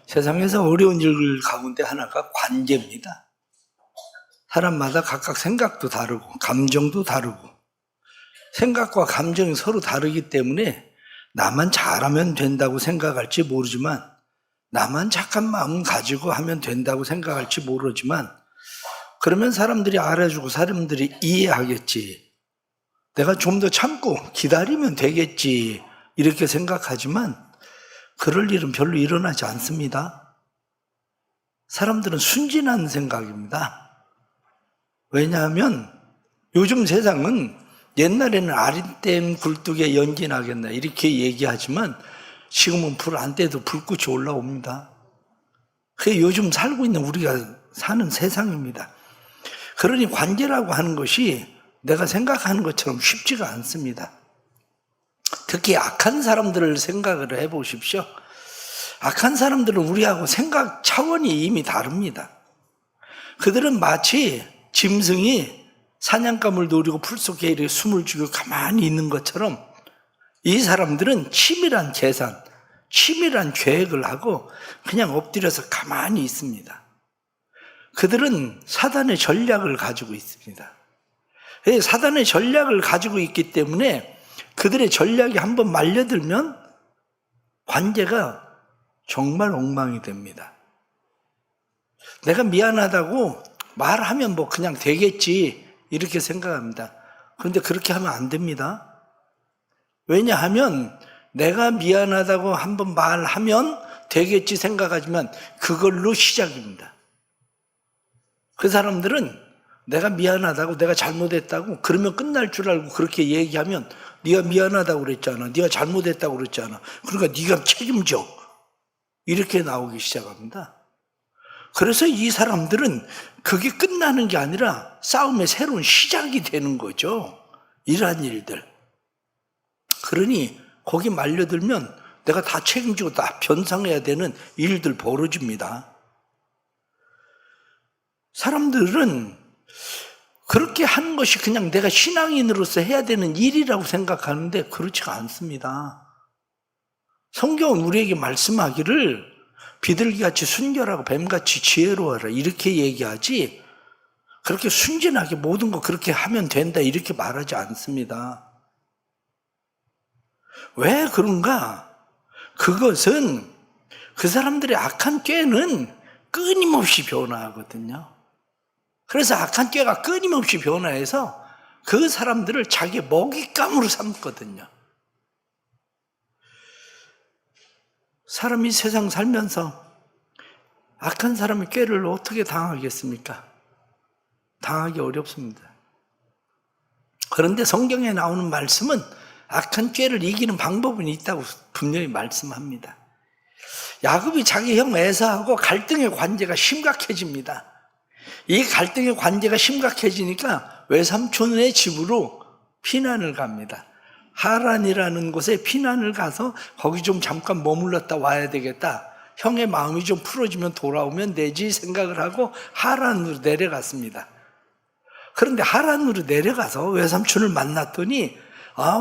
세상에서 어려운 일 가운데 하나가 관계입니다. 사람마다 각각 생각도 다르고 감정도 다르고 생각과 감정이 서로 다르기 때문에 나만 잘하면 된다고 생각할지 모르지만 나만 착한 마음 가지고 하면 된다고 생각할지 모르지만 그러면 사람들이 알아주고 사람들이 이해하겠지. 내가 좀 더 참고 기다리면 되겠지. 이렇게 생각하지만 그럴 일은 별로 일어나지 않습니다. 사람들은 순진한 생각입니다. 왜냐하면 요즘 세상은 옛날에는 아린댐 굴뚝에 연기 나겠나 이렇게 얘기하지만 지금은 불 안 떼도 불꽃이 올라옵니다. 그게 요즘 살고 있는 우리가 사는 세상입니다. 그러니 관계라고 하는 것이 내가 생각하는 것처럼 쉽지가 않습니다. 특히 악한 사람들을 생각을 해보십시오. 악한 사람들은 우리하고 생각 차원이 이미 다릅니다. 그들은 마치 짐승이 사냥감을 노리고 풀속에 이렇게 숨을 죽이고 가만히 있는 것처럼 이 사람들은 치밀한 계산, 치밀한 계획을 하고 그냥 엎드려서 가만히 있습니다. 그들은 사단의 전략을 가지고 있습니다. 사단의 전략을 가지고 있기 때문에 그들의 전략이 한번 말려들면 관계가 정말 엉망이 됩니다. 내가 미안하다고 말하면 뭐 그냥 되겠지 이렇게 생각합니다. 그런데 그렇게 하면 안 됩니다. 왜냐하면 내가 미안하다고 한번 말하면 되겠지 생각하지만 그걸로 시작입니다. 그 사람들은 내가 미안하다고 내가 잘못했다고 그러면 끝날 줄 알고 그렇게 얘기하면 네가 미안하다고 그랬잖아. 네가 잘못했다고 그랬잖아. 그러니까 네가 책임져. 이렇게 나오기 시작합니다. 그래서 이 사람들은 그게 끝나는 게 아니라 싸움의 새로운 시작이 되는 거죠. 이러한 일들. 그러니 거기 말려들면 내가 다 책임지고 다 변상해야 되는 일들 벌어집니다. 사람들은 그렇게 하는 것이 그냥 내가 신앙인으로서 해야 되는 일이라고 생각하는데 그렇지가 않습니다. 성경은 우리에게 말씀하기를 비둘기같이 순결하고 뱀같이 지혜로워라 이렇게 얘기하지 그렇게 순진하게 모든 거 그렇게 하면 된다 이렇게 말하지 않습니다. 왜 그런가? 그것은 그 사람들의 악한 꾀는 끊임없이 변화하거든요. 그래서 악한 꾀가 끊임없이 변화해서 그 사람들을 자기의 먹잇감으로 삼거든요. 사람이 세상 살면서 악한 사람의 꾀를 어떻게 당하겠습니까? 당하기 어렵습니다. 그런데 성경에 나오는 말씀은 악한 꾀를 이기는 방법은 있다고 분명히 말씀합니다. 야곱이 자기 형 에사하고 갈등의 관계가 심각해집니다. 이 갈등의 관계가 심각해지니까 외삼촌의 집으로 피난을 갑니다. 하란이라는 곳에 피난을 가서 거기 좀 잠깐 머물렀다 와야 되겠다. 형의 마음이 좀 풀어지면 돌아오면 되지 생각을 하고 하란으로 내려갔습니다. 그런데 하란으로 내려가서 외삼촌을 만났더니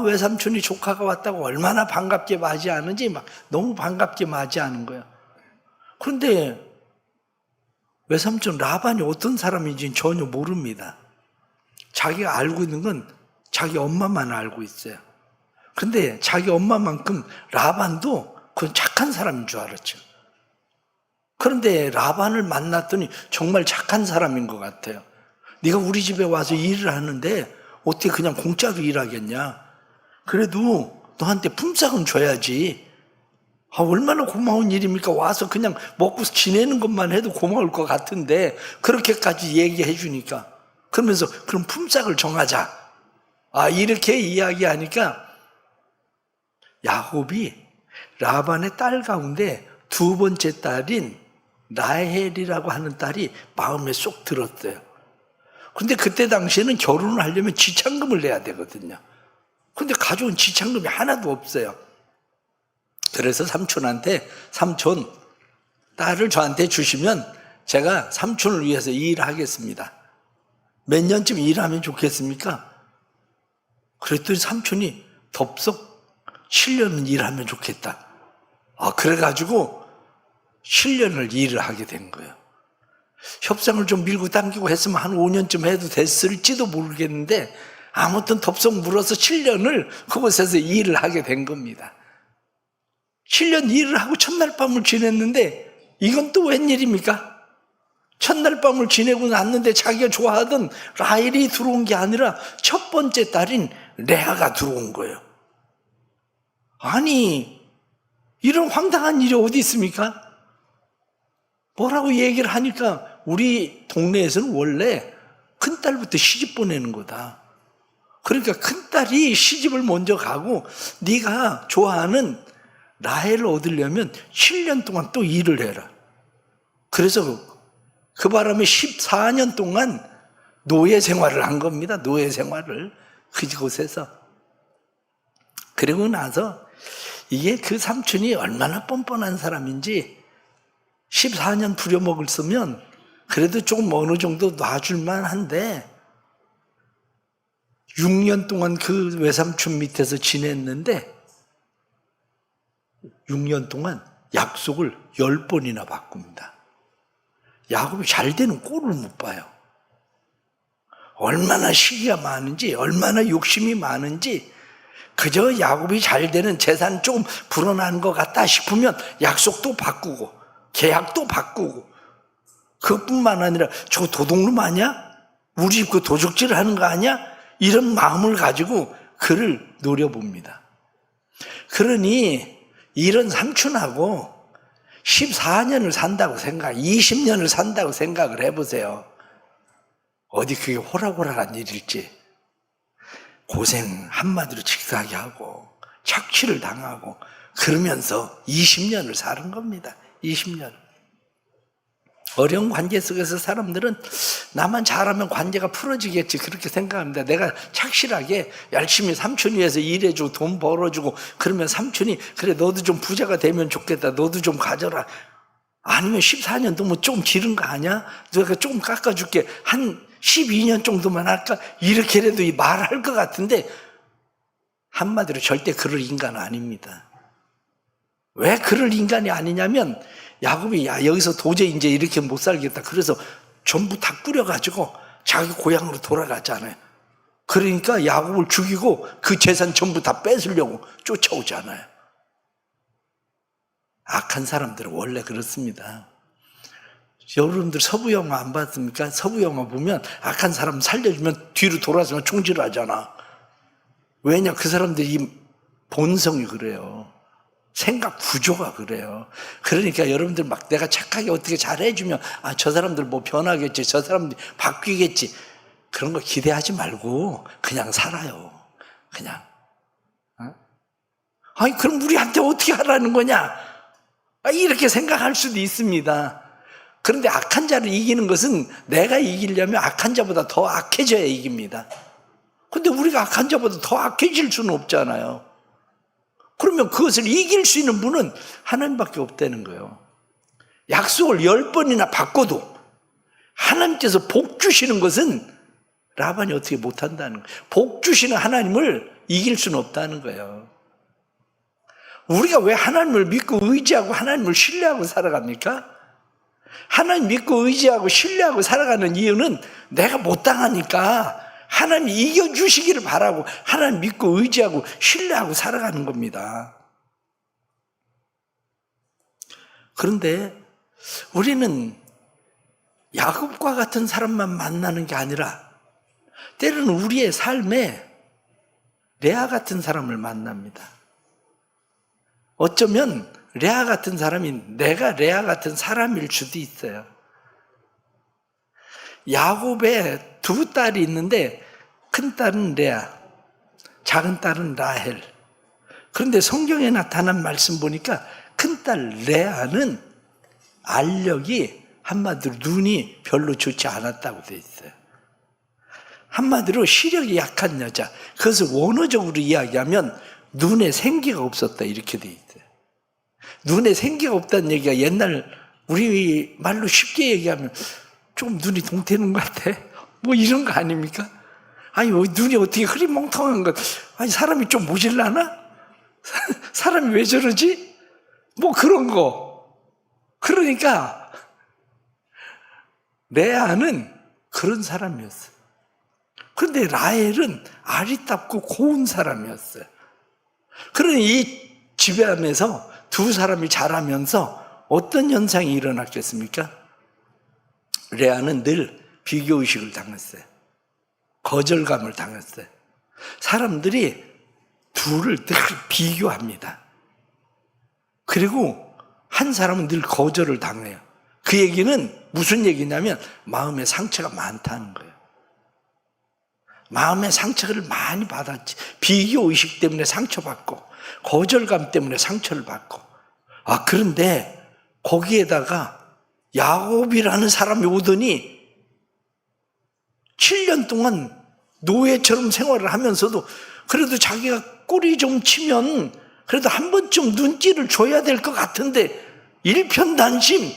외삼촌이 조카가 왔다고 얼마나 반갑게 맞이하는지 막 너무 반갑게 맞이하는 거예요. 그런데 외삼촌 라반이 어떤 사람인지는 전혀 모릅니다. 자기가 알고 있는 건 자기 엄마만 알고 있어요. 근데 자기 엄마만큼 라반도 그건 착한 사람인 줄 알았죠. 그런데 라반을 만났더니 정말 착한 사람인 것 같아요. 네가 우리 집에 와서 일을 하는데 어떻게 그냥 공짜로 일하겠냐. 그래도 너한테 품삯은 줘야지. 얼마나 고마운 일입니까? 와서 그냥 먹고 지내는 것만 해도 고마울 것 같은데 그렇게까지 얘기해 주니까 그러면서 그럼 품삯을 정하자. 이렇게 이야기하니까 야곱이 라반의 딸 가운데 두 번째 딸인 라헬이라고 하는 딸이 마음에 쏙 들었어요. 근데 그때 당시에는 결혼을 하려면 지참금을 내야 되거든요. 근데 가져온 지참금이 하나도 없어요. 그래서 삼촌한테 삼촌 딸을 저한테 주시면 제가 삼촌을 위해서 일하겠습니다. 몇 년쯤 일하면 좋겠습니까? 그랬더니 삼촌이 덥석 7년은 일하면 좋겠다. 그래가지고 7년을 일을 하게 된 거예요. 협상을 좀 밀고 당기고 했으면 한 5년쯤 해도 됐을지도 모르겠는데 아무튼 덥석 물어서 7년을 그곳에서 일을 하게 된 겁니다. 7년 일을 하고 첫날 밤을 지냈는데 이건 또 웬일입니까? 첫날 밤을 지내고 났는데 자기가 좋아하던 라헬이 들어온 게 아니라 첫 번째 딸인 레아가 들어온 거예요. 아니, 이런 황당한 일이 어디 있습니까? 뭐라고 얘기를 하니까 우리 동네에서는 원래 큰딸부터 시집 보내는 거다. 그러니까 큰딸이 시집을 먼저 가고 네가 좋아하는 라헬을 얻으려면 7년 동안 또 일을 해라. 그래서 그 바람에 14년 동안 노예 생활을 한 겁니다. 노예 생활을 그곳에서. 그리고 나서 이게 그 삼촌이 얼마나 뻔뻔한 사람인지 14년 부려먹었으면 그래도 조금 어느 정도 놔줄만 한데 6년 동안 그 외삼촌 밑에서 지냈는데 6년 동안 약속을 10번이나 바꿉니다. 야곱이 잘 되는 꼴을 못 봐요. 얼마나 시기가 많은지, 얼마나 욕심이 많은지, 그저 야곱이 잘 되는 재산 조금 불어난 것 같다 싶으면 약속도 바꾸고 계약도 바꾸고, 그것뿐만 아니라 저 도둑놈 아니야? 우리 집 그 도적질 하는 거 아니야? 이런 마음을 가지고 그를 노려봅니다. 그러니 이런 삼촌하고 14년을 산다고 20년을 산다고 생각을 해보세요. 어디 그게 호락호락한 일일지. 고생 한마디로 직사하게 하고 착취를 당하고 그러면서 20년을 사는 겁니다. 20년. 어려운 관계 속에서 사람들은 나만 잘하면 관계가 풀어지겠지 그렇게 생각합니다. 내가 착실하게 열심히 삼촌 위해서 일해주고 돈 벌어주고 그러면 삼촌이 그래 너도 좀 부자가 되면 좋겠다. 너도 좀 가져라. 아니면 14년 동안 좀 길은 거 아니야? 내가 조금 깎아줄게. 한 12년 정도만 할까? 이렇게라도 말할 것 같은데 한마디로 절대 그럴 인간은 아닙니다. 왜 그럴 인간이 아니냐면 야곱이 여기서 도저히 이제 이렇게 못 살겠다. 그래서 전부 다 꾸려가지고 자기 고향으로 돌아갔잖아요. 그러니까 야곱을 죽이고 그 재산 전부 다 뺏으려고 쫓아오잖아요. 악한 사람들은 원래 그렇습니다. 여러분들 서부 영화 안 봤습니까? 서부 영화 보면 악한 사람 살려주면 뒤로 돌아서면 총질하잖아. 왜냐? 그 사람들이 본성이 그래요. 생각 구조가 그래요. 그러니까 여러분들 막 내가 착하게 어떻게 잘해주면 저 사람들 뭐 변하겠지, 저 사람들 바뀌겠지, 그런 거 기대하지 말고 그냥 살아요. 그냥. 아니 그럼 우리한테 어떻게 하라는 거냐? 이렇게 생각할 수도 있습니다. 그런데 악한 자를 이기는 것은 내가 이기려면 악한 자보다 더 악해져야 이깁니다. 근데 우리가 악한 자보다 더 악해질 수는 없잖아요. 그러면 그것을 이길 수 있는 분은 하나님밖에 없다는 거예요. 약속을 10번이나 바꿔도 하나님께서 복 주시는 것은 라반이 어떻게 못한다는 거예요. 복 주시는 하나님을 이길 수는 없다는 거예요. 우리가 왜 하나님을 믿고 의지하고 하나님을 신뢰하고 살아갑니까? 하나님 믿고 의지하고 신뢰하고 살아가는 이유는 내가 못 당하니까 하나님이 이겨주시기를 바라고 하나님 믿고 의지하고 신뢰하고 살아가는 겁니다. 그런데 우리는 야곱과 같은 사람만 만나는 게 아니라 때로는 우리의 삶에 레아 같은 사람을 만납니다. 어쩌면 레아 같은 사람이 내가 레아 같은 사람일 수도 있어요. 야곱의 두 딸이 있는데 큰 딸은 레아, 작은 딸은 라헬. 그런데 성경에 나타난 말씀 보니까 큰 딸 레아는 알력이 한마디로 눈이 별로 좋지 않았다고 돼 있어요. 한마디로 시력이 약한 여자. 그것을 원어적으로 이야기하면 눈에 생기가 없었다 이렇게 돼 있어요. 눈에 생기가 없다는 얘기가 옛날 우리 말로 쉽게 얘기하면 좀 눈이 동태는 것 같아. 뭐 이런 거 아닙니까? 아니 눈이 어떻게 흐리멍텅한 것. 아니 사람이 좀 모질라나? 사람이 왜 저러지? 뭐 그런 거. 그러니까 레아는 그런 사람이었어요. 그런데 라헬은 아리답고 고운 사람이었어요. 그러니 이 지배하면서 두 사람이 자라면서 어떤 현상이 일어났겠습니까? 레아는 늘 비교의식을 당했어요. 거절감을 당했어요. 사람들이 둘을 늘 비교합니다. 그리고 한 사람은 늘 거절을 당해요. 그 얘기는 무슨 얘기냐면 마음에 상처가 많다는 거예요. 마음의 상처를 많이 받았지. 비교의식 때문에 상처받고 거절감 때문에 상처를 받고. 그런데 거기에다가 야곱이라는 사람이 오더니 7년 동안 노예처럼 생활을 하면서도 그래도 자기가 꼬리 좀 치면 그래도 한 번쯤 눈길을 줘야 될 것 같은데 일편단심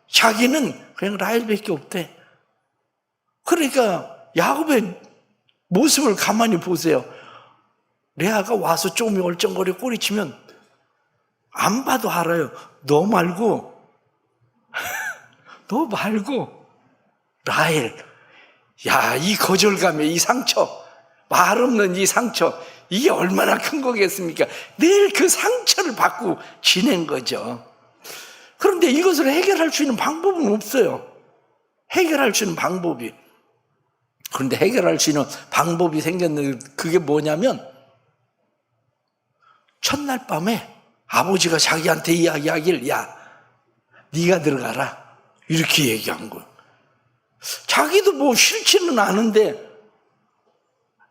자기는 그냥 라헬밖에 없대. 그러니까 야곱의 모습을 가만히 보세요. 레아가 와서 조금 얼쩡거려 꼬리치면 안 봐도 알아요. 너 말고 라헬. 야, 이 거절감에 이 상처, 말 없는 이 상처, 이게 얼마나 큰 거겠습니까? 늘 그 상처를 받고 지낸 거죠. 그런데 이것을 해결할 수 있는 방법은 없어요. 해결할 수 있는 방법이. 그런데 해결할 수 있는 방법이 생겼는데 그게 뭐냐면 첫날 밤에 아버지가 자기한테 이야기하길, 야, 네가 들어가라, 이렇게 얘기한 거예요. 자기도 뭐 싫지는 않은데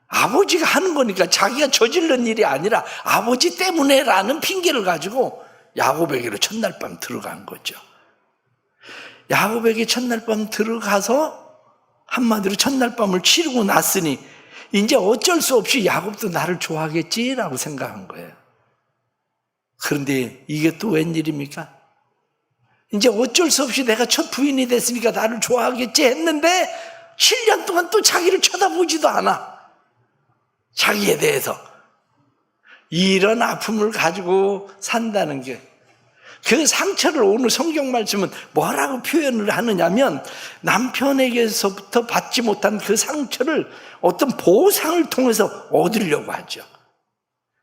아버지가 하는 거니까 자기가 저지른 일이 아니라 아버지 때문에라는 핑계를 가지고 야곱에게로 첫날 밤 들어간 거죠. 야곱에게 첫날 밤 들어가서 한마디로 첫날 밤을 치르고 났으니 이제 어쩔 수 없이 야곱도 나를 좋아하겠지라고 생각한 거예요. 그런데 이게 또 웬일입니까? 이제 어쩔 수 없이 내가 첫 부인이 됐으니까 나를 좋아하겠지 했는데 7년 동안 또 자기를 쳐다보지도 않아. 자기에 대해서. 이런 아픔을 가지고 산다는 게, 그 상처를 오늘 성경 말씀은 뭐라고 표현을 하느냐면 남편에게서부터 받지 못한 그 상처를 어떤 보상을 통해서 얻으려고 하죠.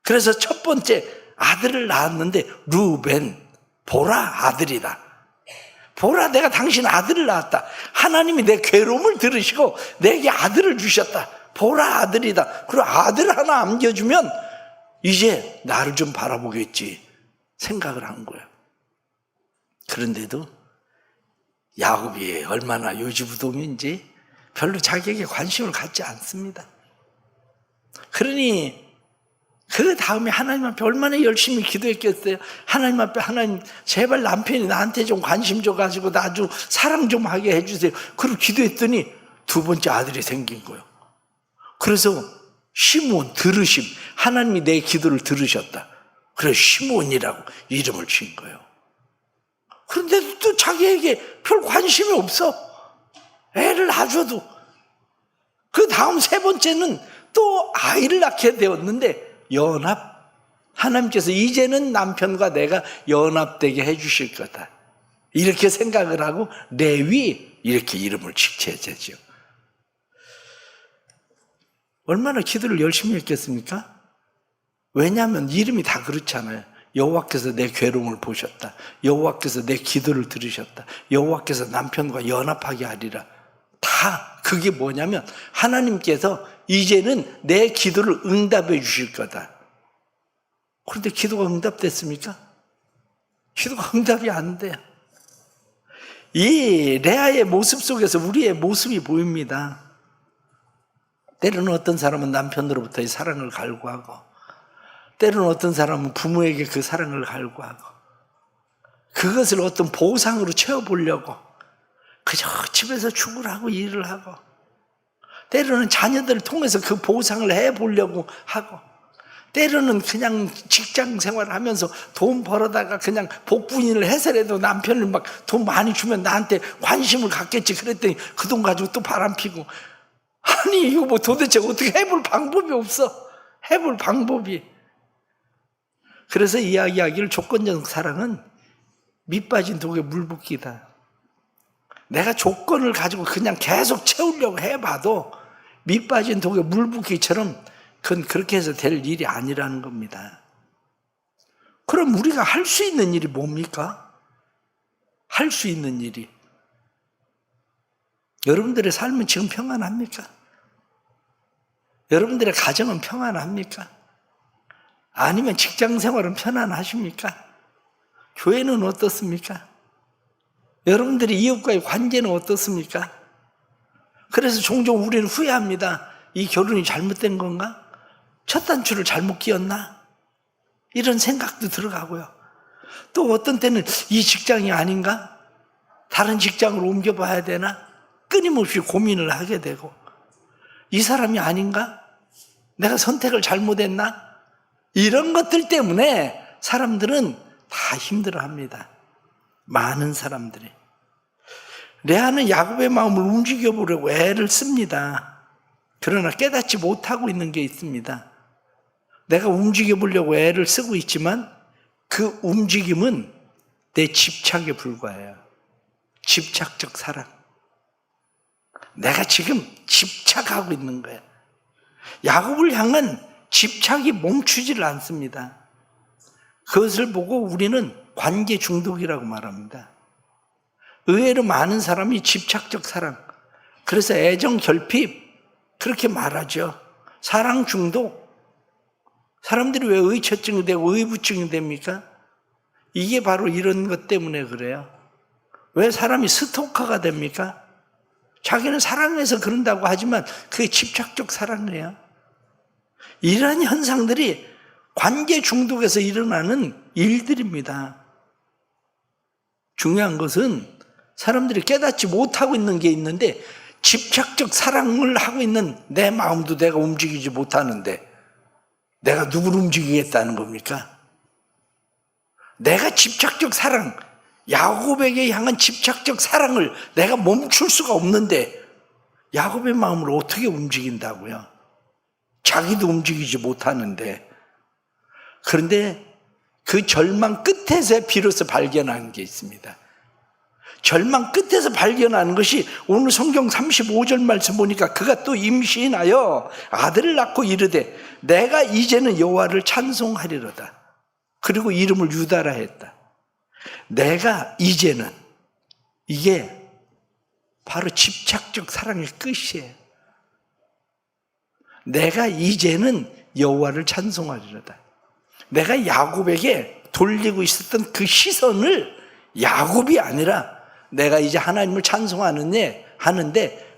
그래서 첫 번째 아들을 낳았는데 루벤, 보라 아들이다. 보라, 내가 당신 아들을 낳았다. 하나님이 내 괴로움을 들으시고 내게 아들을 주셨다. 보라 아들이다. 그리고 아들 하나 안겨주면 이제 나를 좀 바라보겠지 생각을 한 거예요. 그런데도 야곱이 얼마나 요지부동인지 별로 자기에게 관심을 갖지 않습니다. 그러니 그 다음에 하나님 앞에 얼마나 열심히 기도했겠어요. 하나님 앞에, 하나님 제발 남편이 나한테 좀 관심 줘가지고 나 좀 사랑 좀 하게 해주세요. 그리고 기도했더니 두 번째 아들이 생긴 거예요. 그래서 시므온, 들으심, 하나님이 내 기도를 들으셨다. 그래서 시므온이라고 이름을 지은 거예요. 그런데 또 자기에게 별 관심이 없어. 애를 낳아줘도. 그 다음 세 번째는 또 아이를 낳게 되었는데 연합, 하나님께서 이제는 남편과 내가 연합되게 해주실 거다, 이렇게 생각을 하고 레위, 이렇게 이름을 짓게 되죠. 얼마나 기도를 열심히 했겠습니까? 왜냐하면 이름이 다 그렇잖아요. 여호와께서 내 괴로움을 보셨다. 여호와께서 내 기도를 들으셨다. 여호와께서 남편과 연합하게 하리라. 다 그게 뭐냐면 하나님께서 이제는 내 기도를 응답해 주실 거다. 그런데 기도가 응답됐습니까? 기도가 응답이 안 돼요. 이 레아의 모습 속에서 우리의 모습이 보입니다. 때로는 어떤 사람은 남편으로부터의 사랑을 갈구하고, 때로는 어떤 사람은 부모에게 그 사랑을 갈구하고, 그것을 어떤 보상으로 채워보려고 그저 집에서 죽으라고 일을 하고, 때로는 자녀들을 통해서 그 보상을 해보려고 하고, 때로는 그냥 직장 생활을 하면서 돈 벌어다가 그냥 복부인을 해서라도 남편을 막 돈 많이 주면 나한테 관심을 갖겠지 그랬더니 그 돈 가지고 또 바람피고. 아니 이거 뭐 도대체 어떻게 해볼 방법이 없어. 해볼 방법이. 그래서 이야기하기를 조건적 사랑은 밑 빠진 독에 물 붓기다. 내가 조건을 가지고 그냥 계속 채우려고 해봐도 밑 빠진 독에 물 붓기처럼 그건 그렇게 해서 될 일이 아니라는 겁니다. 그럼 우리가 할 수 있는 일이 뭡니까? 할 수 있는 일이. 여러분들의 삶은 지금 평안합니까? 여러분들의 가정은 평안합니까? 아니면 직장 생활은 편안하십니까? 교회는 어떻습니까? 여러분들의 이웃과의 관계는 어떻습니까? 그래서 종종 우리는 후회합니다. 이 결혼이 잘못된 건가? 첫 단추를 잘못 끼웠나? 이런 생각도 들어가고요. 또 어떤 때는 이 직장이 아닌가? 다른 직장으로 옮겨봐야 되나? 끊임없이 고민을 하게 되고, 이 사람이 아닌가? 내가 선택을 잘못했나? 이런 것들 때문에 사람들은 다 힘들어합니다. 많은 사람들이. 레아는 야곱의 마음을 움직여보려고 애를 씁니다. 그러나 깨닫지 못하고 있는 게 있습니다. 내가 움직여보려고 애를 쓰고 있지만 그 움직임은 내 집착에 불과해요. 집착적 사랑. 내가 지금 집착하고 있는 거예요. 야곱을 향한 집착이 멈추지를 않습니다. 그것을 보고 우리는 관계 중독이라고 말합니다. 의외로 많은 사람이 집착적 사랑, 그래서 애정 결핍 그렇게 말하죠. 사랑 중독. 사람들이 왜 의처증이 되고 의부증이 됩니까? 이게 바로 이런 것 때문에 그래요. 왜 사람이 스토커가 됩니까? 자기는 사랑해서 그런다고 하지만 그게 집착적 사랑이에요. 이러한 현상들이 관계 중독에서 일어나는 일들입니다. 중요한 것은 사람들이 깨닫지 못하고 있는 게 있는데, 집착적 사랑을 하고 있는 내 마음도 내가 움직이지 못하는데 내가 누구를 움직이겠다는 겁니까? 내가 집착적 사랑, 야곱에게 향한 집착적 사랑을 내가 멈출 수가 없는데 야곱의 마음을 어떻게 움직인다고요? 자기도 움직이지 못하는데. 그런데 그 절망 끝에서 비로소 발견하는 게 있습니다. 절망 끝에서 발견하는 것이 오늘 성경 35절 말씀 보니까 그가 또 임신하여 아들을 낳고 이르되 내가 이제는 여호와를 찬송하리로다. 그리고 이름을 유다라 했다. 내가 이제는, 이게 바로 집착적 사랑의 끝이에요. 내가 이제는 여호와를 찬송하리로다. 내가 야곱에게 돌리고 있었던 그 시선을 야곱이 아니라 내가 이제 하나님을 찬송하는데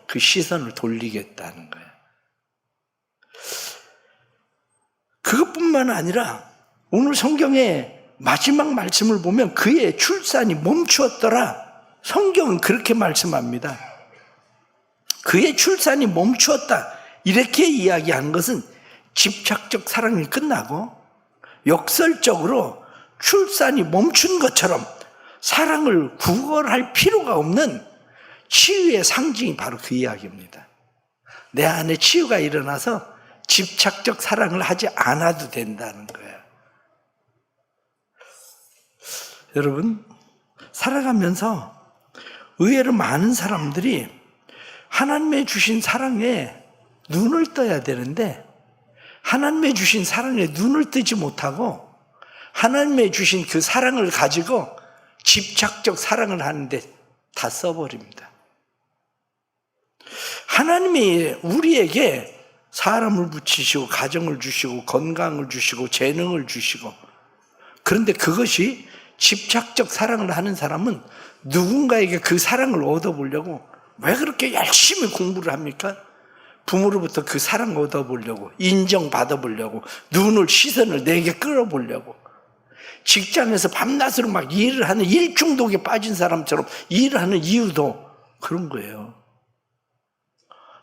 그 시선을 돌리겠다는 거예요. 그것뿐만 아니라 오늘 성경의 마지막 말씀을 보면 그의 출산이 멈추었더라. 성경은 그렇게 말씀합니다. 그의 출산이 멈추었다. 이렇게 이야기하는 것은 집착적 사랑이 끝나고 역설적으로 출산이 멈춘 것처럼 사랑을 구걸할 필요가 없는 치유의 상징이 바로 그 이야기입니다. 내 안에 치유가 일어나서 집착적 사랑을 하지 않아도 된다는 거예요. 여러분, 살아가면서 의외로 많은 사람들이 하나님의 주신 사랑에 눈을 떠야 되는데 하나님의 주신 사랑에 눈을 뜨지 못하고 하나님의 주신 그 사랑을 가지고 집착적 사랑을 하는데 다 써버립니다. 하나님이 우리에게 사람을 붙이시고 가정을 주시고 건강을 주시고 재능을 주시고, 그런데 그것이 집착적 사랑을 하는 사람은 누군가에게 그 사랑을 얻어보려고 왜 그렇게 열심히 공부를 합니까? 부모로부터 그 사랑을 얻어보려고, 인정받아보려고, 눈을 시선을 내게 끌어보려고, 직장에서 밤낮으로 막 일을 하는 일 중독에 빠진 사람처럼 일을 하는 이유도 그런 거예요.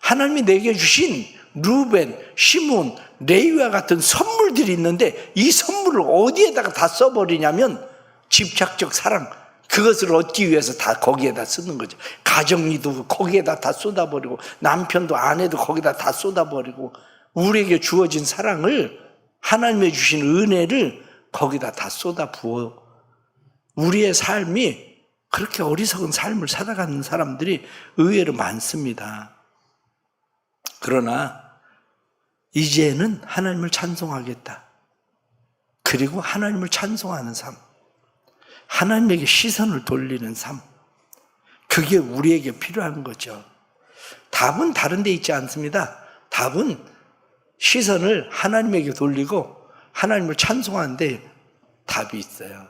하나님이 내게 주신 루벤, 시몬, 레위와 같은 선물들이 있는데 이 선물을 어디에다가 다 써버리냐면 집착적 사랑, 그것을 얻기 위해서 다 거기에다 쓰는 거죠. 가정이도 거기에다 다 쏟아버리고 남편도 아내도 거기다 다 쏟아버리고 우리에게 주어진 사랑을, 하나님의 주신 은혜를 거기다 다 쏟아 부어 우리의 삶이 그렇게 어리석은 삶을 살아가는 사람들이 의외로 많습니다. 그러나 이제는 하나님을 찬송하겠다. 그리고 하나님을 찬송하는 삶, 하나님에게 시선을 돌리는 삶, 그게 우리에게 필요한 거죠. 답은 다른 데 있지 않습니다. 답은 시선을 하나님에게 돌리고 하나님을 찬송하는 데 답이 있어요.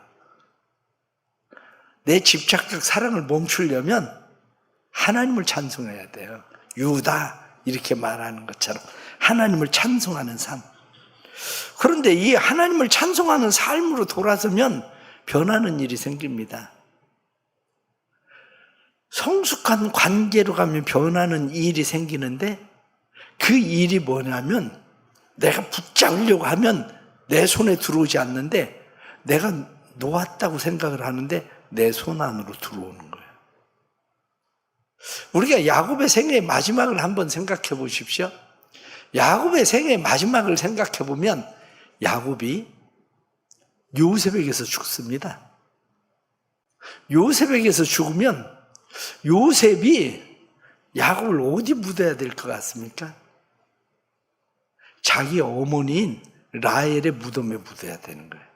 내 집착적 사랑을 멈추려면 하나님을 찬송해야 돼요. 유다 이렇게 말하는 것처럼 하나님을 찬송하는 삶. 그런데 이 하나님을 찬송하는 삶으로 돌아서면 변하는 일이 생깁니다. 성숙한 관계로 가면 변하는 일이 생기는데 그 일이 뭐냐면 내가 붙잡으려고 하면 내 손에 들어오지 않는데 내가 놓았다고 생각을 하는데 내 손 안으로 들어오는 거예요. 우리가 야곱의 생애의 마지막을 한번 생각해 보십시오. 야곱의 생애의 마지막을 생각해 보면 야곱이 요셉에게서 죽습니다. 요셉에게서 죽으면 요셉이 야곱을 어디 묻어야 될 것 같습니까? 자기 어머니인 라헬의 무덤에 묻어야 되는 거예요.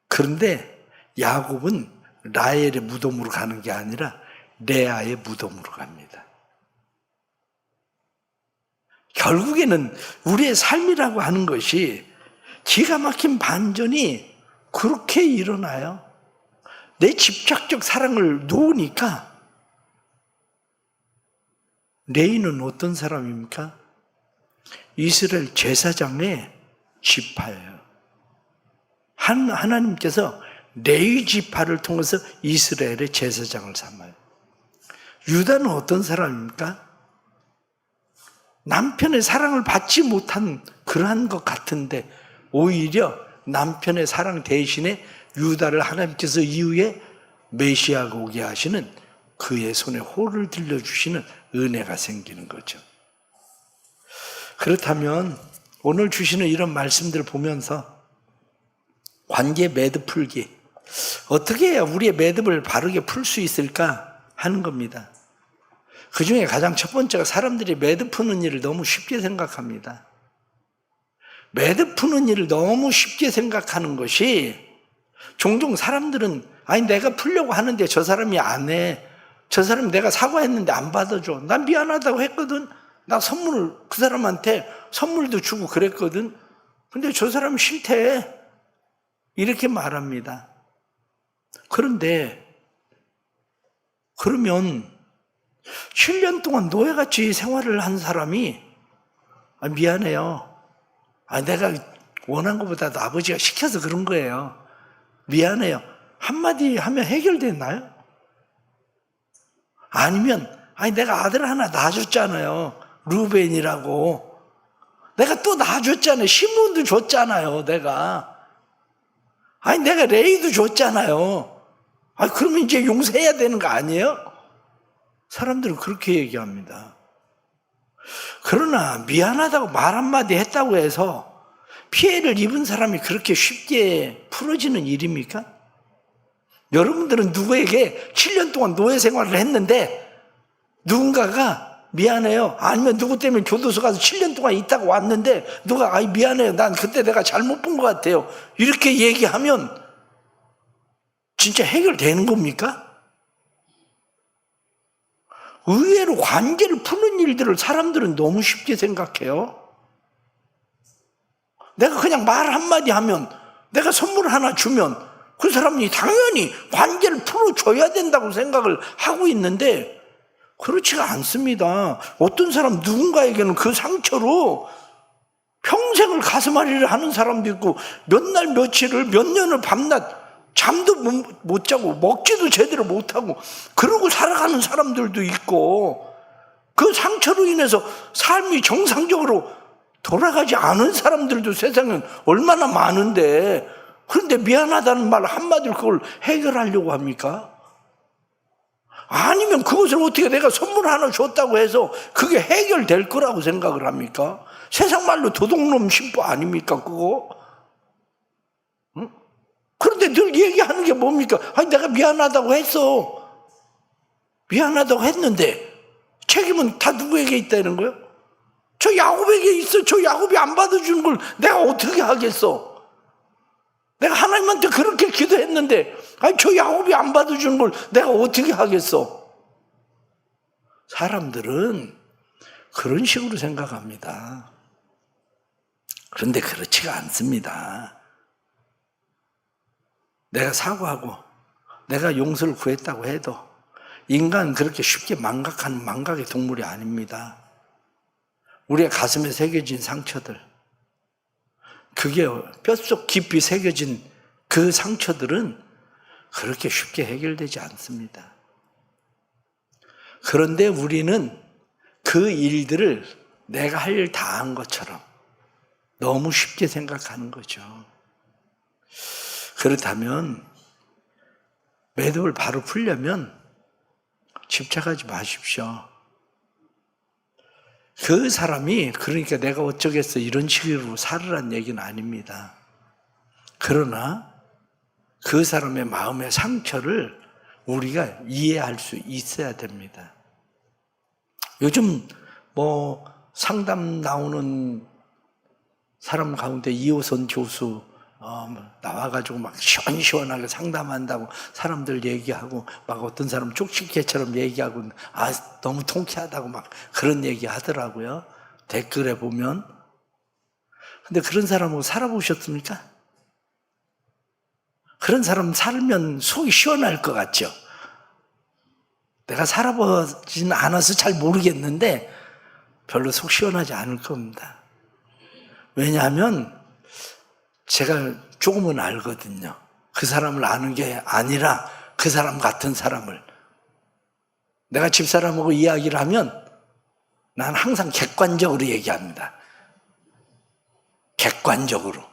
그런데 야곱은 라헬의 무덤으로 가는 게 아니라 레아의 무덤으로 갑니다. 결국에는 우리의 삶이라고 하는 것이 기가 막힌 반전이 그렇게 일어나요. 내 집착적 사랑을 놓으니까. 레이는 어떤 사람입니까? 이스라엘 제사장의 지파예요. 하나님께서 레위 지파를 통해서 이스라엘의 제사장을 삼아요. 유다는 어떤 사람입니까? 남편의 사랑을 받지 못한 그러한 것 같은데 오히려 남편의 사랑 대신에 유다를 하나님께서 이후에 메시아가 오게 하시는 그의 손에 호를 들려주시는 은혜가 생기는 거죠. 그렇다면 오늘 주시는 이런 말씀들을 보면서 관계 매듭 풀기, 어떻게 해야 우리의 매듭을 바르게 풀 수 있을까 하는 겁니다. 그 중에 가장 첫 번째가 사람들이 매듭 푸는 일을 너무 쉽게 생각합니다. 매듭 푸는 일을 너무 쉽게 생각하는 것이 종종 사람들은 아니 내가 풀려고 하는데 저 사람이 안 해. 저 사람이 내가 사과했는데 안 받아줘. 난 미안하다고 했거든. 나 선물을 그 사람한테 선물도 주고 그랬거든. 근데 저 사람이 싫대. 이렇게 말합니다. 그런데 그러면 7년 동안 노예같이 생활을 한 사람이 미안해요. 내가 원한 것보다도 아버지가 시켜서 그런 거예요. 미안해요. 한마디 하면 해결됐나요? 아니면 내가 아들 하나 낳아줬잖아요. 루벤이라고. 내가 또 낳아줬잖아요. 시몬도 줬잖아요. 내가 레이도 줬잖아요. 그러면 이제 용서해야 되는 거 아니에요? 사람들은 그렇게 얘기합니다. 그러나 미안하다고 말 한마디 했다고 해서 피해를 입은 사람이 그렇게 쉽게 풀어지는 일입니까? 여러분들은 누구에게 7년 동안 노예 생활을 했는데 누군가가 미안해요. 아니면 누구 때문에 교도소 가서 7년 동안 있다가 왔는데 누가 미안해요. 난 그때 내가 잘못 본 것 같아요. 이렇게 얘기하면 진짜 해결되는 겁니까? 의외로 관계를 푸는 일들을 사람들은 너무 쉽게 생각해요. 내가 그냥 말 한마디 하면, 내가 선물 하나 주면 그 사람이 당연히 관계를 풀어줘야 된다고 생각을 하고 있는데 그렇지가 않습니다. 어떤 사람 누군가에게는 그 상처로 평생을 가슴앓이를 하는 사람도 있고 몇 날 며칠을 몇 년을 밤낮 잠도 못 자고 먹지도 제대로 못하고 그러고 살아가는 사람들도 있고 그 상처로 인해서 삶이 정상적으로 돌아가지 않은 사람들도 세상엔 얼마나 많은데 그런데 미안하다는 말 한마디로 그걸 해결하려고 합니까? 아니면 그것을 어떻게 내가 선물 하나 줬다고 해서 그게 해결될 거라고 생각을 합니까? 세상 말로 도둑놈 심보 아닙니까 그거? 응? 그런데 근데 늘 얘기하는 게 뭡니까? 아니, 내가 미안하다고 했어. 미안하다고 했는데 책임은 다 누구에게 있다는 거예요? 저 야곱에게 있어. 저 야곱이 안 받아주는 걸 내가 어떻게 하겠어? 내가 하나님한테 그렇게 기도했는데 아니, 저 야곱이 안 받아주는 걸 내가 어떻게 하겠어? 사람들은 그런 식으로 생각합니다. 그런데 그렇지가 않습니다. 내가 사과하고 내가 용서를 구했다고 해도 인간은 그렇게 쉽게 망각하는 망각의 동물이 아닙니다. 우리의 가슴에 새겨진 상처들, 그게 뼛속 깊이 새겨진 그 상처들은 그렇게 쉽게 해결되지 않습니다. 그런데 우리는 그 일들을 내가 할 일 다 한 것처럼 너무 쉽게 생각하는 거죠. 그렇다면 매듭을 바로 풀려면 집착하지 마십시오. 그 사람이 그러니까 내가 어쩌겠어 이런 식으로 살으란 얘기는 아닙니다. 그러나 그 사람의 마음의 상처를 우리가 이해할 수 있어야 됩니다. 요즘 상담 나오는 사람 가운데 이호선 교수 나와가지고 막 시원시원하게 상담한다고 사람들 얘기하고 막 어떤 사람 쪽집게처럼 얘기하고 너무 통쾌하다고 막 그런 얘기 하더라고요. 댓글에 보면. 근데 그런 사람하고 살아보셨습니까? 그런 사람 살면 속이 시원할 것 같죠? 내가 살아보진 않아서 잘 모르겠는데 별로 속 시원하지 않을 겁니다. 왜냐하면 제가 조금은 알거든요. 그 사람을 아는 게 아니라 그 사람 같은 사람을. 내가 집사람하고 이야기를 하면 난 항상 객관적으로 얘기합니다. 객관적으로.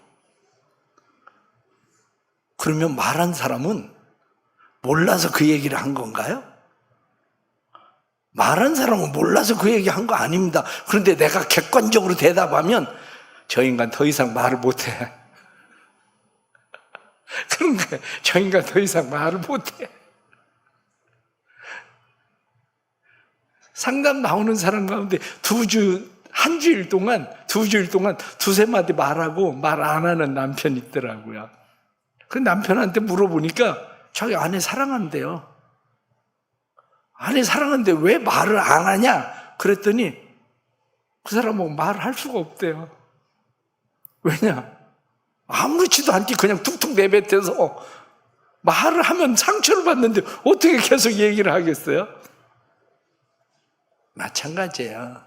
그러면 말한 사람은 몰라서 그 얘기를 한 건가요? 말한 사람은 몰라서 그 얘기 한 거 아닙니다. 그런데 내가 객관적으로 대답하면 저 인간 더 이상 말을 못해. 그런데 저 인간 더 이상 말을 못해. 상담 나오는 사람 가운데 한 주일 동안 두세 마디 말하고 말 안 하는 남편이 있더라고요. 그 남편한테 물어보니까 자기 아내 사랑한대요. 아내 사랑하는데 왜 말을 안 하냐? 그랬더니 그 사람은 말을 할 수가 없대요. 왜냐? 아무렇지도 않게 그냥 툭툭 내뱉어서 말을 하면 상처를 받는데 어떻게 계속 얘기를 하겠어요? 마찬가지예요.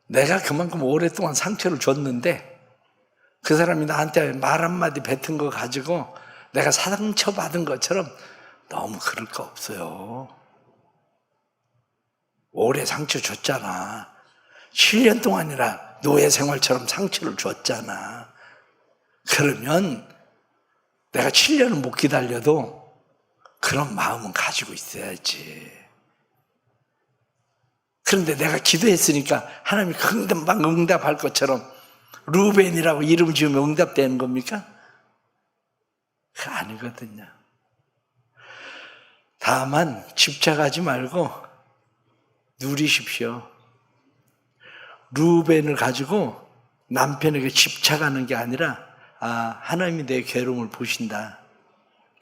내가 그만큼 오랫동안 상처를 줬는데 그 사람이 나한테 말 한마디 뱉은 거 가지고 내가 상처받은 것처럼 너무 그럴 거 없어요. 오래 상처 줬잖아. 7년 동안이나 노예 생활처럼 상처를 줬잖아. 그러면 내가 7년은 못 기다려도 그런 마음은 가지고 있어야지. 그런데 내가 기도했으니까 하나님이 금방 응답할 것처럼 루벤이라고 이름 지으면 응답되는 겁니까? 그거 아니거든요. 다만 집착하지 말고 누리십시오. 루벤을 가지고 남편에게 집착하는 게 아니라 하나님이 내 괴로움을 보신다.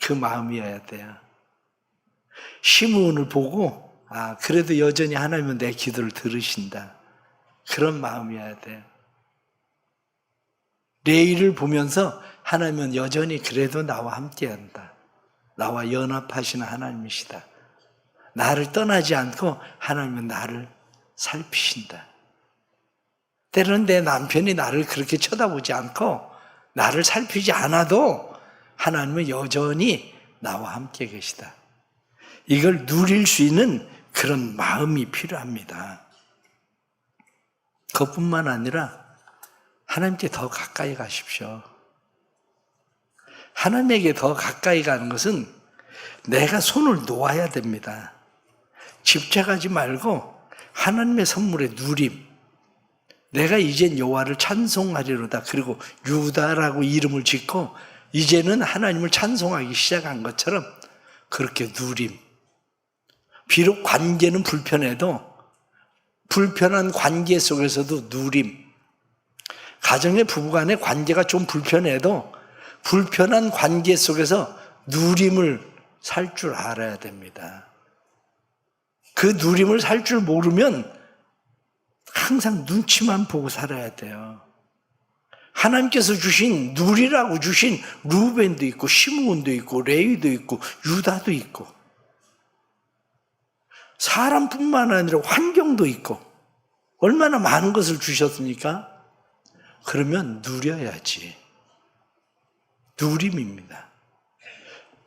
그 마음이어야 돼요. 시므온을 보고 그래도 여전히 하나님은 내 기도를 들으신다. 그런 마음이어야 돼요. 레위를 보면서 하나님은 여전히 그래도 나와 함께한다. 나와 연합하시는 하나님이시다. 나를 떠나지 않고 하나님은 나를 살피신다. 때로는 내 남편이 나를 그렇게 쳐다보지 않고 나를 살피지 않아도 하나님은 여전히 나와 함께 계시다. 이걸 누릴 수 있는 그런 마음이 필요합니다. 그것뿐만 아니라 하나님께 더 가까이 가십시오. 하나님에게 더 가까이 가는 것은 내가 손을 놓아야 됩니다. 집착하지 말고 하나님의 선물의 누림, 내가 이젠 여호와를 찬송하리로다. 그리고 유다라고 이름을 짓고 이제는 하나님을 찬송하기 시작한 것처럼 그렇게 누림. 비록 관계는 불편해도 불편한 관계 속에서도 누림. 가정의 부부간의 관계가 좀 불편해도 불편한 관계 속에서 누림을 살 줄 알아야 됩니다. 그 누림을 살 줄 모르면 항상 눈치만 보고 살아야 돼요. 하나님께서 주신 누리라고 주신 루벤도 있고 시므온도 있고 레위도 있고 유다도 있고 사람뿐만 아니라 환경도 있고 얼마나 많은 것을 주셨습니까? 그러면 누려야지. 누림입니다.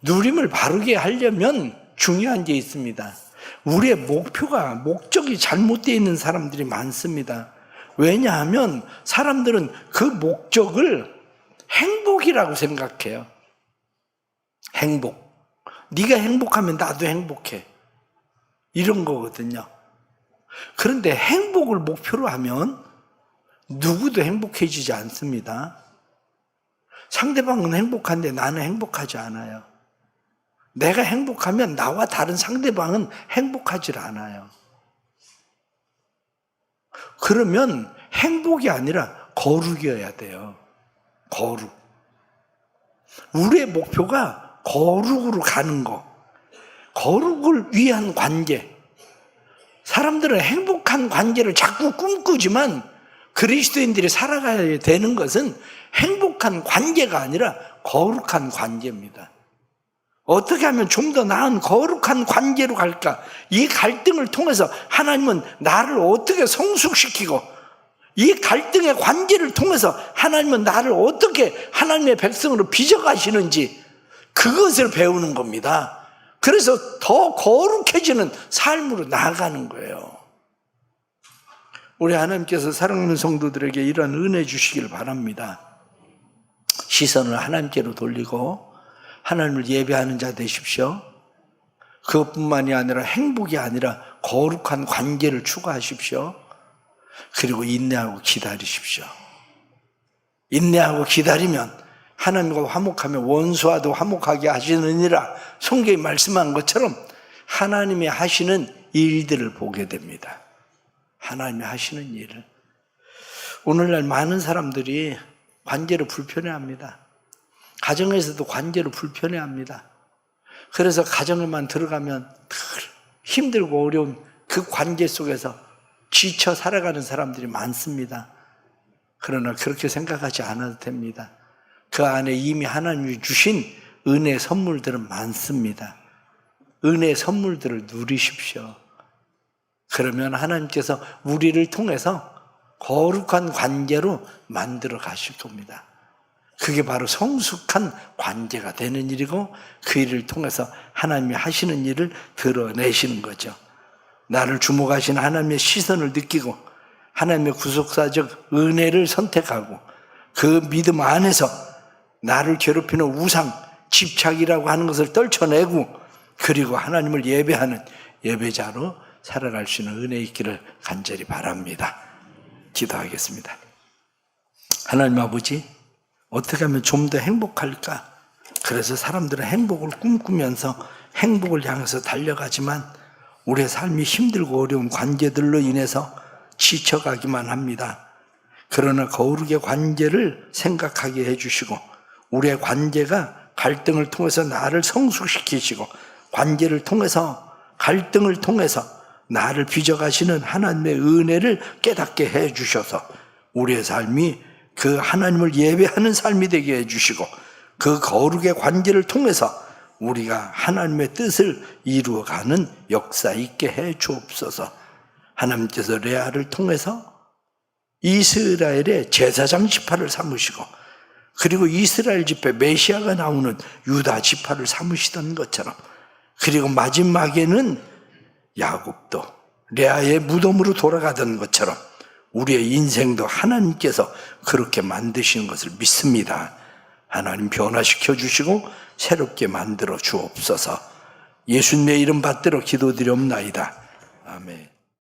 누림을 바르게 하려면 중요한 게 있습니다. 우리의 목적이 잘못되어 있는 사람들이 많습니다. 왜냐하면 사람들은 그 목적을 행복이라고 생각해요. 행복. 네가 행복하면 나도 행복해. 이런 거거든요. 그런데 행복을 목표로 하면 누구도 행복해지지 않습니다. 상대방은 행복한데 나는 행복하지 않아요. 내가 행복하면 나와 다른 상대방은 행복하지 않아요. 그러면 행복이 아니라 거룩이어야 돼요. 거룩. 우리의 목표가 거룩으로 가는 거. 거룩을 위한 관계. 사람들은 행복한 관계를 자꾸 꿈꾸지만 그리스도인들이 살아가야 되는 것은 행복한 관계가 아니라 거룩한 관계입니다. 어떻게 하면 좀 더 나은 거룩한 관계로 갈까? 이 갈등을 통해서 하나님은 나를 어떻게 성숙시키고 이 갈등의 관계를 통해서 하나님은 나를 어떻게 하나님의 백성으로 빚어가시는지 그것을 배우는 겁니다. 그래서 더 거룩해지는 삶으로 나아가는 거예요. 우리 하나님께서 사랑하는 성도들에게 이런 은혜 주시길 바랍니다. 시선을 하나님께로 돌리고 하나님을 예배하는 자 되십시오. 그것뿐만이 아니라 행복이 아니라 거룩한 관계를 추구하십시오. 그리고 인내하고 기다리십시오. 인내하고 기다리면 하나님과 화목하며 원수와도 화목하게 하시느니라 성경이 말씀한 것처럼 하나님이 하시는 일들을 보게 됩니다. 하나님이 하시는 일을. 오늘날 많은 사람들이 관계를 불편해합니다. 가정에서도 관계를 불편해합니다. 그래서 가정에만 들어가면 늘 힘들고 어려운 그 관계 속에서 지쳐 살아가는 사람들이 많습니다. 그러나 그렇게 생각하지 않아도 됩니다. 그 안에 이미 하나님이 주신 은혜 선물들은 많습니다. 은혜 선물들을 누리십시오. 그러면 하나님께서 우리를 통해서 거룩한 관계로 만들어 가실 겁니다. 그게 바로 성숙한 관계가 되는 일이고 그 일을 통해서 하나님이 하시는 일을 드러내시는 거죠. 나를 주목하시는 하나님의 시선을 느끼고 하나님의 구속사적 은혜를 선택하고 그 믿음 안에서 나를 괴롭히는 우상, 집착이라고 하는 것을 떨쳐내고 그리고 하나님을 예배하는 예배자로 살아갈 수 있는 은혜 있기를 간절히 바랍니다. 기도하겠습니다. 하나님 아버지, 어떻게 하면 좀 더 행복할까? 그래서 사람들은 행복을 꿈꾸면서 행복을 향해서 달려가지만 우리의 삶이 힘들고 어려운 관계들로 인해서 지쳐가기만 합니다. 그러나 거룩의 관계를 생각하게 해주시고 우리의 관계가 갈등을 통해서 나를 성숙시키시고 관계를 통해서 갈등을 통해서 나를 빚어가시는 하나님의 은혜를 깨닫게 해주셔서 우리의 삶이 그 하나님을 예배하는 삶이 되게 해주시고 그 거룩의 관계를 통해서 우리가 하나님의 뜻을 이루어가는 역사 있게 해 주옵소서. 하나님께서 레아를 통해서 이스라엘의 제사장 지파를 삼으시고 그리고 이스라엘 집회 메시아가 나오는 유다 지파를 삼으시던 것처럼 그리고 마지막에는 야곱도 레아의 무덤으로 돌아가던 것처럼 우리의 인생도 하나님께서 그렇게 만드시는 것을 믿습니다. 하나님 변화시켜 주시고 새롭게 만들어 주옵소서. 예수님의 이름 받들어 기도드리옵나이다. 아멘.